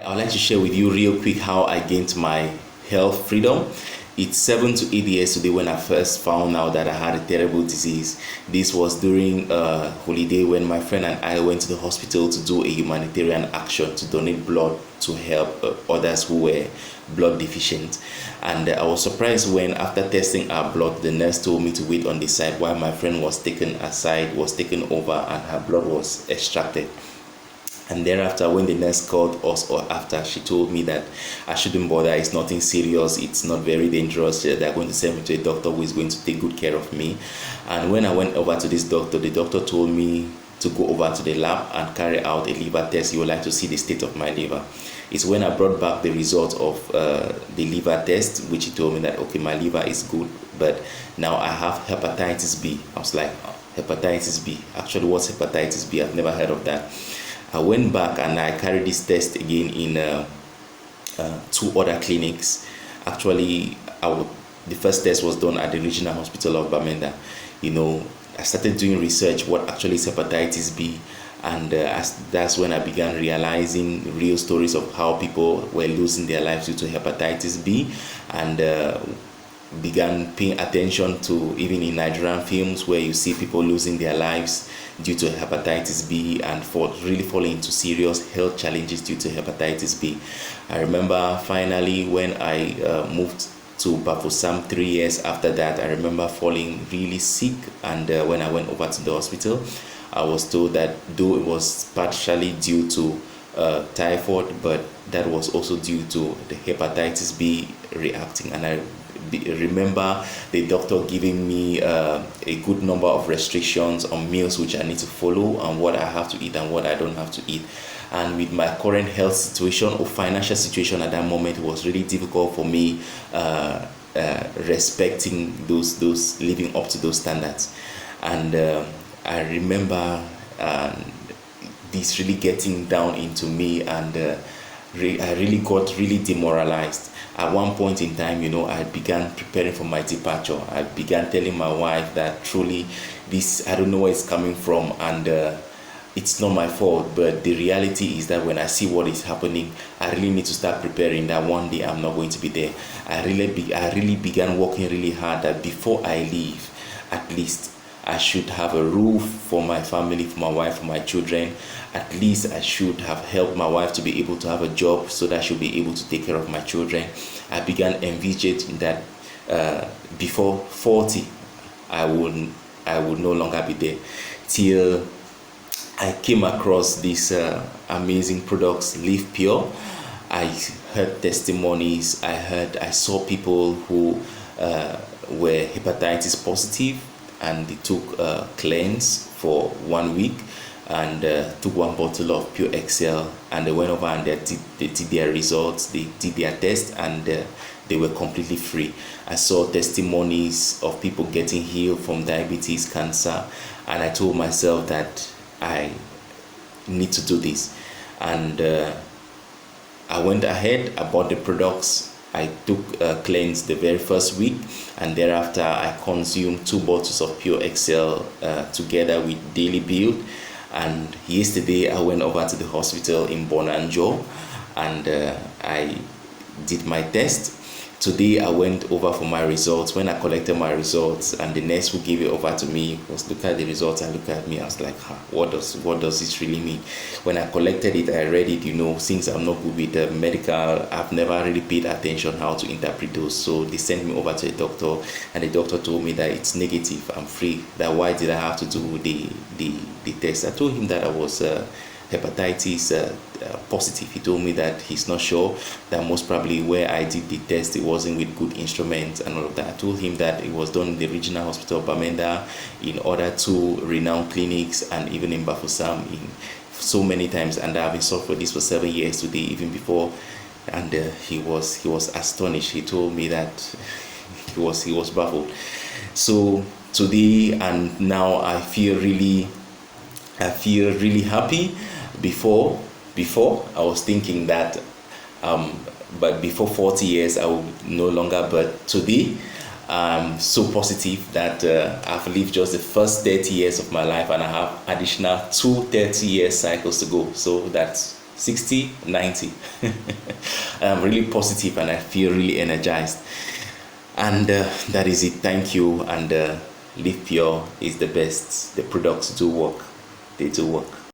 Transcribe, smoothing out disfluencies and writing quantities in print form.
I'd like to share with you real quick how I gained my health freedom. It's 7 to 8 years today when I first found out that I had a terrible disease. This was during a holiday when my friend and I went to the hospital to do a humanitarian action to donate blood to help others who were blood deficient. And I was surprised when, after testing our blood, the nurse told me to wait on the side while my friend was taken over, and her blood was extracted. And thereafter, when the nurse called us, or after, she told me that I shouldn't bother. It's nothing serious. It's not very dangerous. They're going to send me to a doctor who is going to take good care of me. And when I went over to this doctor, the doctor told me to go over to the lab and carry out a liver test. He would like to see the state of my liver. It's when I brought back the result of the liver test, which he told me that, okay, my liver is good, but now I have hepatitis B. I was like, hepatitis B? Actually, what's hepatitis B? I've never heard of that. I went back and I carried this test again in 2 other clinics. Actually, the first test was done at the regional hospital of Bamenda. I started doing research what actually is hepatitis B, and that's when I began realizing real stories of how people were losing their lives due to hepatitis B, and began paying attention to, even in Nigerian films, where you see people losing their lives due to hepatitis B and really falling into serious health challenges due to hepatitis B. I remember finally when I moved to Bafusam 3 years after that, I remember falling really sick, and when I went over to the hospital, I was told that though it was partially due to typhoid, but that was also due to the hepatitis B reacting. And I remember the doctor giving me a good number of restrictions on meals which I need to follow, and what I have to eat and what I don't have to eat. And with my current health situation or financial situation at that moment, it was really difficult for me respecting those living up to those standards. And I remember this really getting down into me, and I really got demoralized. At one point in time, I began preparing for my departure. I began telling my wife that truly I don't know where it's coming from, and it's not my fault, but the reality is that when I see what is happening, I really need to start preparing that one day I'm not going to be there. I really began working really hard that before I leave, at least I should have a roof for my family, for my wife, for my children. At least I should have helped my wife to be able to have a job so that she'll be able to take care of my children. I began envisaging that before 40, I would no longer be there. Till I came across these amazing products, Live Pure. I heard testimonies. I saw people who were hepatitis positive, and they took cleanse for 1 week, and took 1 bottle of Pure XL, and they went over and they did their results, they did their test, and they were completely free. I saw testimonies of people getting healed from diabetes, cancer, and I told myself that I need to do this. And I went ahead, I bought the products. I took cleanse the very first week, and thereafter I consumed 2 bottles of Pure XL together with Daily Build. And yesterday I went over to the hospital in Bonanjo, and I did my test. Today I went over for my results. When I collected my results, and the nurse who gave it over to me was look at the results and look at me, I was like, what does this really mean? When I collected it, I read it, since I'm not good with the medical, I've never really paid attention how to interpret those. So they sent me over to a doctor, and the doctor told me that it's negative, I'm free. That why did I have to do the test? I told him that I was hepatitis positive. He told me that he's not sure, that most probably where I did the test, it wasn't with good instruments and all of that. I told him that it was done in the regional hospital of Bamenda, in other 2 renowned clinics, and even in Bafusam in so many times, and I've been sought for this for 7 years today, even before. And he was astonished. He told me that he was baffled. So today and now I feel really happy. Before I was thinking that but before 40 years I would no longer, but today I'm so positive that I've lived just the first 30 years of my life, and I have additional 2 30-year cycles to go. So that's 60, 90. I'm really positive and I feel really energized. And that is it. Thank you. And Live Pure is the best. The products do work. They do work.